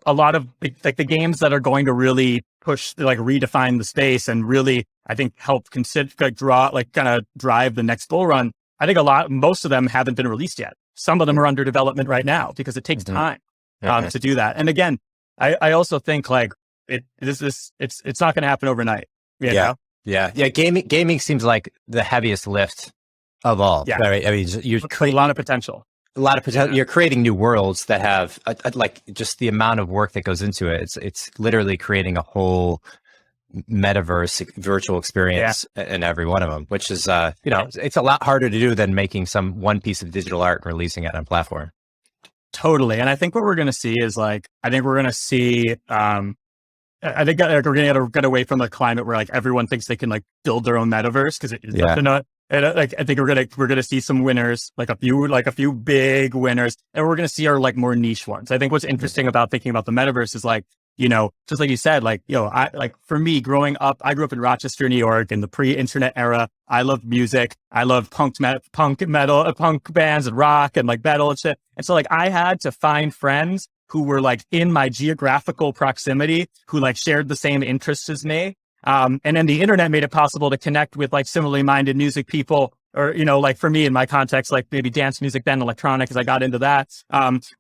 a lot of like the games that are going to really push, like redefine the space and really, I think, help drive the next bull run. I think most of them haven't been released yet. Some of them are under development right now because it takes time to do that. And again, I also think like it's not going to happen overnight. You know? Yeah. Gaming seems like the heaviest lift of all. Yeah. Right? I mean, you're a lot of potential. You're creating new worlds that have like just the amount of work that goes into it. It's literally creating a whole metaverse virtual experience in every one of them, which is, it's a lot harder to do than making one piece of digital art and releasing it on a platform. Totally. And I think what we're going to see is like, I think we're going to see, I think we're going to get away from the climate where like everyone thinks they can like build their own metaverse because like I think we're gonna see some winners, like a few big winners, and we're gonna see our like more niche ones. I think what's interesting about thinking about the metaverse is like, just like you said, like, for me growing up, I grew up in Rochester, New York in the pre-internet era. I loved music. I loved punk bands and rock and like metal and shit. And so like I had to find friends who were like in my geographical proximity, who like shared the same interests as me. And then the internet made it possible to connect with like similarly minded music people, or, like for me in my context, like maybe dance music, then electronic, as I got into that,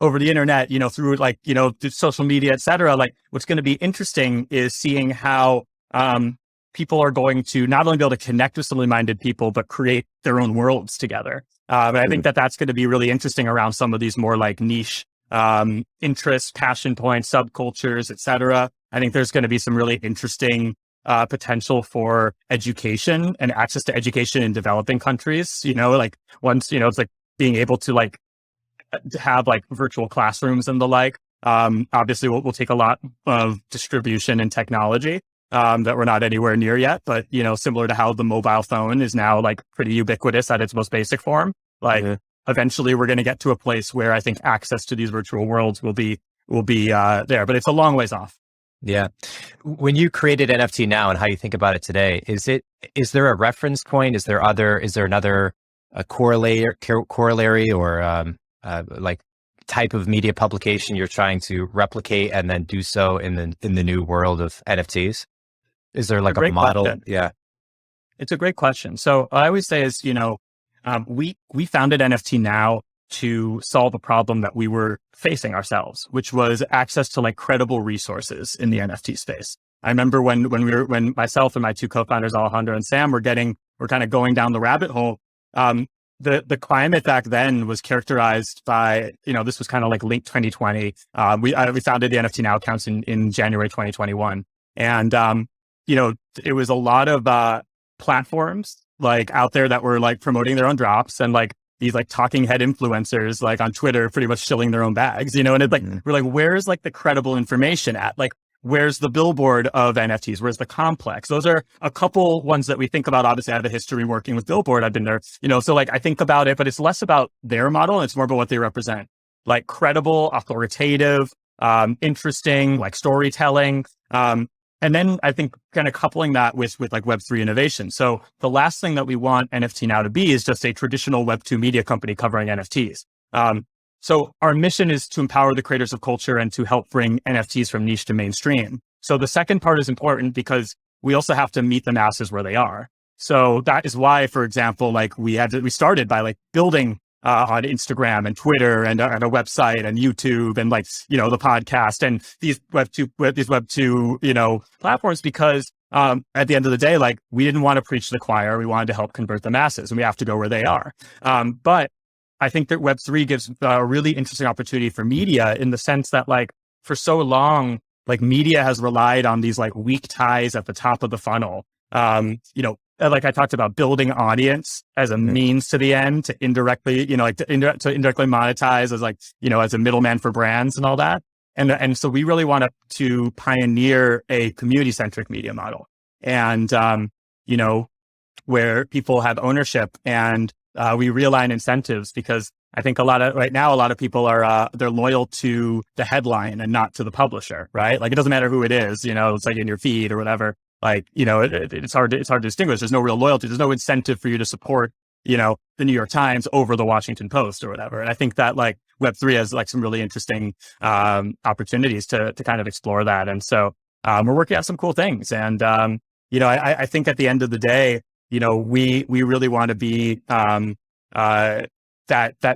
over the internet, through like, through social media, et cetera. Like what's going to be interesting is seeing how, people are going to not only be able to connect with similarly minded people, but create their own worlds together. And I think that's going to be really interesting around some of these more like niche, interests, passion points, subcultures, et cetera. I think there's going to be some really interesting potential for education and access to education in developing countries, like once, it's like being able to like have like virtual classrooms and the like. Obviously will take a lot of distribution and technology that we're not anywhere near yet, but similar to how the mobile phone is now like pretty ubiquitous at its most basic form, like eventually we're going to get to a place where I think access to these virtual worlds will be there, but it's a long ways off. Yeah. When you created NFT Now and how you think about it today, is there a reference point? Is there another corollary or like type of media publication you're trying to replicate and then do so in the new world of NFTs? Is there like a model? Question. Yeah. It's a great question. So what I always say is, we founded NFT Now to solve a problem that we were facing ourselves, which was access to like credible resources in the NFT space. I remember when myself and my two co-founders, Alejandro and Sam, were kind of going down the rabbit hole. The climate back then was characterized by, this was kind of like late 2020. We founded the NFT Now accounts in January 2021. And, it was a lot of platforms like out there that were like promoting their own drops, and like these like talking head influencers like on Twitter pretty much shilling their own bags, and it's like, we're like, where's like the credible information at? Like, where's the Billboard of NFTs? Where's the complex? Those are a couple ones that we think about. Obviously, I have a history working with Billboard. I've been there, so like I think about it, but it's less about their model and it's more about what they represent. Like credible, authoritative, interesting, like storytelling. And then I think kind of coupling that with like Web3 innovation. So the last thing that we want NFT Now to be is just a traditional Web2 media company covering NFTs. So our mission is to empower the creators of culture and to help bring NFTs from niche to mainstream. So the second part is important because we also have to meet the masses where they are. So that is why, for example, like we started by like building on Instagram and Twitter and a website and YouTube and like, the podcast and these Web2, platforms, because at the end of the day, like we didn't want to preach to the choir. We wanted to help convert the masses, and we have to go where they are. But I think that Web3 gives a really interesting opportunity for media in the sense that like for so long, like media has relied on these like weak ties at the top of the funnel. Like I talked about building audience as a means to the end to indirectly, to indirectly monetize as like, as a middleman for brands and all that. And so we really want to pioneer a community-centric media model and, where people have ownership and we realign incentives, because I think right now, a lot of people are, they're loyal to the headline and not to the publisher, right? Like it doesn't matter who it is, it's like in your feed or whatever. Like, it's hard to distinguish. There's no real loyalty. There's no incentive for you to support, the New York Times over the Washington Post or whatever. And I think that like Web3 has like some really interesting opportunities to kind of explore that. And so we're working on some cool things. And, I think at the end of the day, we really want to be that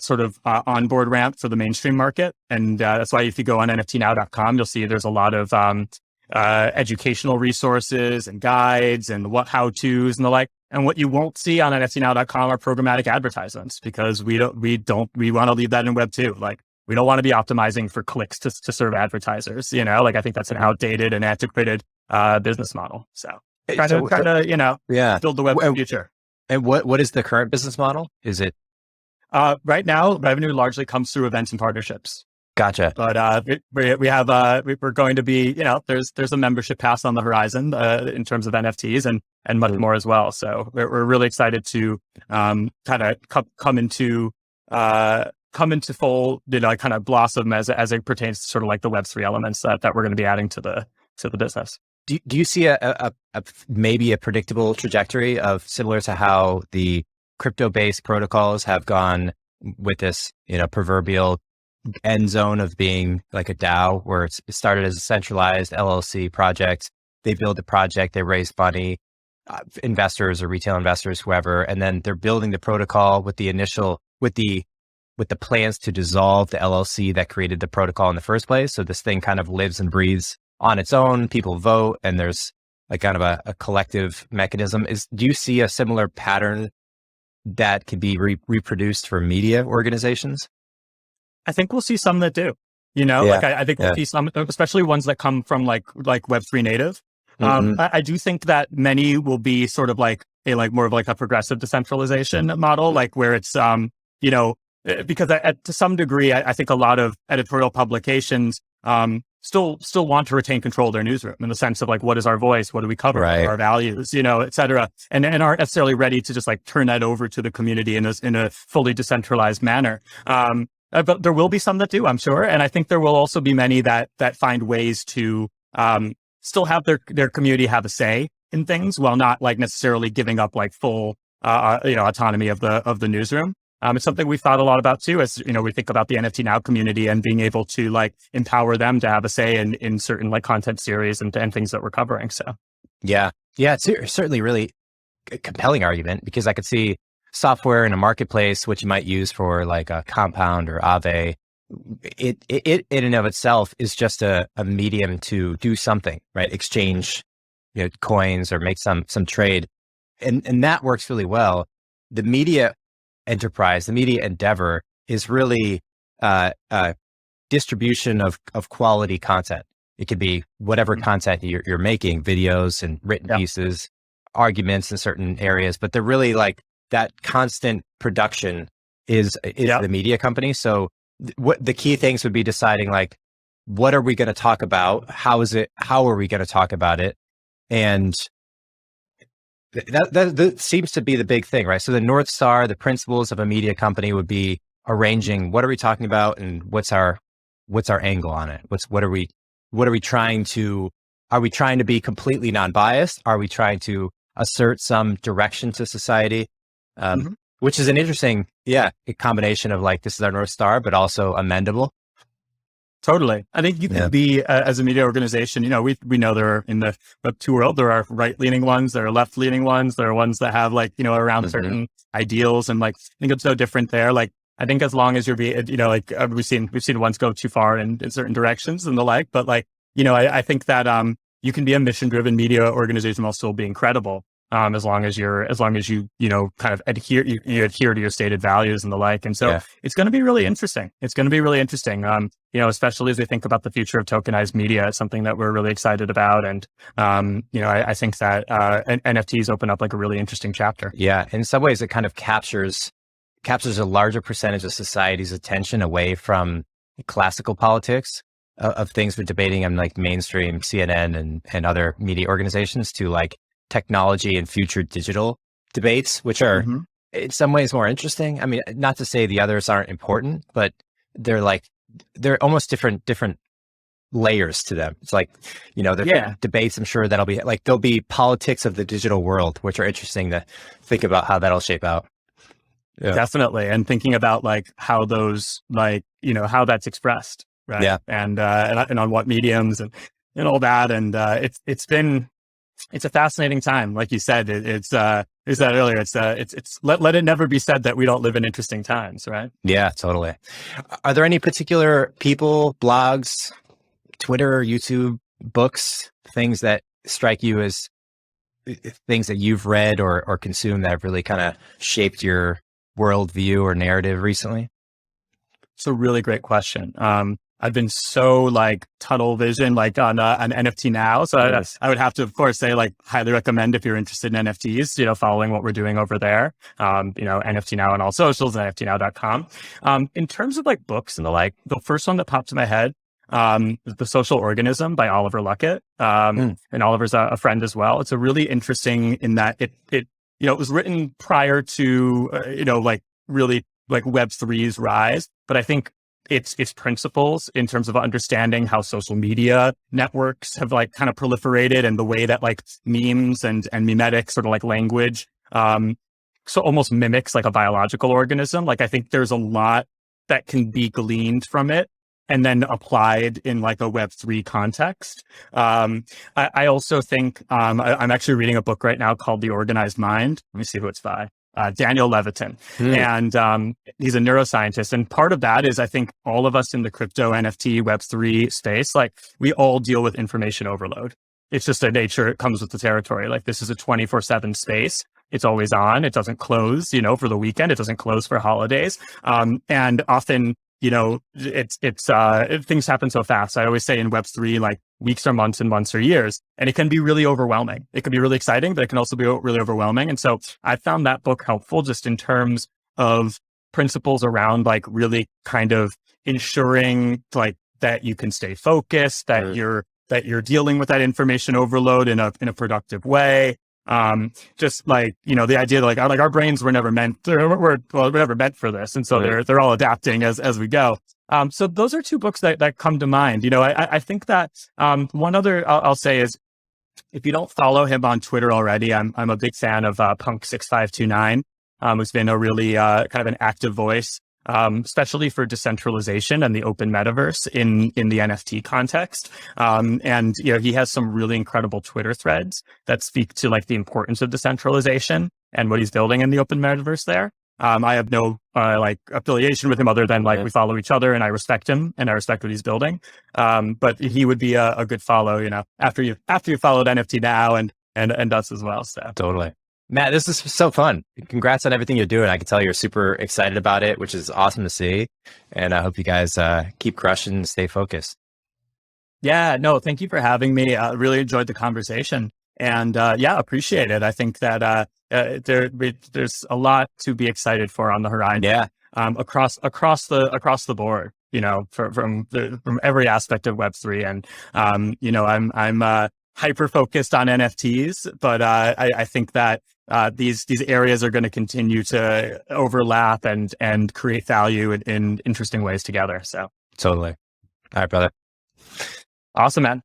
sort of onboard ramp for the mainstream market. And that's why if you go on nftnow.com, you'll see there's a lot of educational resources and guides and how-tos and the like. And what you won't see on nftnow.com are programmatic advertisements, because we want to leave that in Web 2. Like we don't want to be optimizing for clicks to serve advertisers, like I think that's an outdated and antiquated business model. So kind of build the Web future. And what is the current business model? Is it? Right now, revenue largely comes through events and partnerships. Gotcha. But we're going to be, there's a membership pass on the horizon in terms of NFTs and much more as well. So we're really excited to kind of come into full, kind of blossom as it pertains to sort of like the Web3 elements that we're going to be adding to the business. Do you see a maybe a predictable trajectory of similar to how the crypto-based protocols have gone with this, proverbial end zone of being like a DAO, where it started as a centralized LLC project. They build the project, they raise money, investors or retail investors, whoever, and then they're building the protocol with the plans to dissolve the LLC that created the protocol in the first place. So this thing kind of lives and breathes on its own. People vote, and there's like kind of a collective mechanism. Do you see a similar pattern that can be reproduced for media organizations? I think we'll see some that do, like I think we'll see some, especially ones that come from like Web3 native. I do think that many will be sort of like more of like a progressive decentralization model, like where it's, because to some degree, I think a lot of editorial publications still want to retain control of their newsroom in the sense of like, what is our voice? What do we cover? Right. What are our values, et cetera, and aren't necessarily ready to just like turn that over to the community in a fully decentralized manner. But there will be some that do, I'm sure. And I think there will also be many that find ways to still have their community have a say in things while not like necessarily giving up like full autonomy of the newsroom. It's something we've thought a lot about too, as we think about the NFT Now community and being able to like empower them to have a say in certain like content series and things that we're covering. So yeah, it's certainly really compelling argument, because I could see software in a marketplace, which you might use for like a Compound or Aave. It in and of itself is just a medium to do something, right? Exchange, coins or make some trade. And that works really well. The media enterprise, the media endeavor is really distribution of quality content. It could be whatever content you're making, videos and written pieces, arguments in certain areas, but they're really like that constant production is the media company. So what the key things would be deciding, like, what are we going to talk about? How are we going to talk about it? And that seems to be the big thing, right? So the North Star, the principles of a media company would be arranging what are we talking about and what's our angle on it? What are we trying to, are we trying to be completely non-biased? Are we trying to assert some direction to society? Which is an interesting, a combination of like, this is our North Star, but also amendable. Totally. I think you can be, as a media organization, we know there are, in the Web2 world, there are right-leaning ones, there are left-leaning ones, there are ones that have like, around certain ideals, and like, I think it's no different there. Like, I think as long as you're being, we've seen ones go too far in certain directions and the like, but like, I think that, you can be a mission-driven media organization while still being credible. As long as you kind of adhere to your stated values and the like. And so it's going to be really interesting. Especially as we think about the future of tokenized media. It's something that we're really excited about. And, I think that, NFTs open up like a really interesting chapter. Yeah. In some ways, it kind of captures a larger percentage of society's attention away from classical politics of things we're debating on like mainstream CNN and other media organizations, to like technology and future digital debates, which are in some ways more interesting. I mean, not to say the others aren't important, but they're almost different layers to them. It's like, there debates, I'm sure there'll be politics of the digital world, which are interesting to think about how that'll shape out. Yeah. Definitely. And thinking about like how those, like, how that's expressed. Right. Yeah. And on what mediums and all that. And, it's a fascinating time. Like you said, you said earlier, let it never be said that we don't live in interesting times, right? Yeah, totally. Are there any particular people, blogs, Twitter, YouTube, books, things that strike you as things that you've read or consumed that have really kind of shaped your worldview or narrative recently? It's a really great question. I've been so like tunnel vision, like on NFT Now. So I would have to, of course, say like highly recommend if you're interested in NFTs, following what we're doing over there. NFT Now on all socials, nftnow.com. In terms of like books and the like, the first one that popped in my head, The Social Organism by Oliver Luckett. And Oliver's a friend as well. It's a really interesting in that it was written prior to, really like Web3's rise, but I think its principles in terms of understanding how social media networks have like kind of proliferated, and the way that like memes and mimetic sort of like language, so almost mimics like a biological organism. Like, I think there's a lot that can be gleaned from it and then applied in like a Web3 context. I also think, I'm actually reading a book right now called The Organized Mind. Let me see who it's by. Daniel Levitin. And he's a neuroscientist. And part of that is, I think all of us in the crypto, NFT, Web3 space, like we all deal with information overload. It's just a nature. It comes with the territory. Like, this is a 24/7 space. It's always on. It doesn't close, for the weekend. It doesn't close for holidays. And often, things happen so fast. I always say in Web3, like weeks are months and months are years, and it can be really overwhelming. It can be really exciting, but it can also be really overwhelming. And so I found that book helpful just in terms of principles around like really kind of ensuring like that you can stay focused, that you're dealing with that information overload in a productive way. Just like, the idea that like our brains were never meant, we're never meant for this. And so they're all adapting as we go. So those are two books that come to mind. I think that, one other I'll say is, if you don't follow him on Twitter already, I'm a big fan of, Punk6529, who's been a really, kind of an active voice, especially for decentralization and the open metaverse in the NFT context. And he has some really incredible Twitter threads that speak to like the importance of decentralization and what he's building in the open metaverse there. I have no like affiliation with him other than like we follow each other, and I respect him and I respect what he's building. But he would be a good follow, after you followed NFT Now and us as well. So totally. Matt, this is so fun. Congrats on everything you're doing. I can tell you're super excited about it, which is awesome to see. And I hope you guys keep crushing and stay focused. Yeah, no, thank you for having me. I really enjoyed the conversation. And appreciate it. I think that there's a lot to be excited for on the horizon. Yeah, across the board. From every aspect of Web3, and I'm hyper focused on NFTs, but I think that these areas are going to continue to overlap and create value in interesting ways together. So totally. All right, brother. Awesome, man.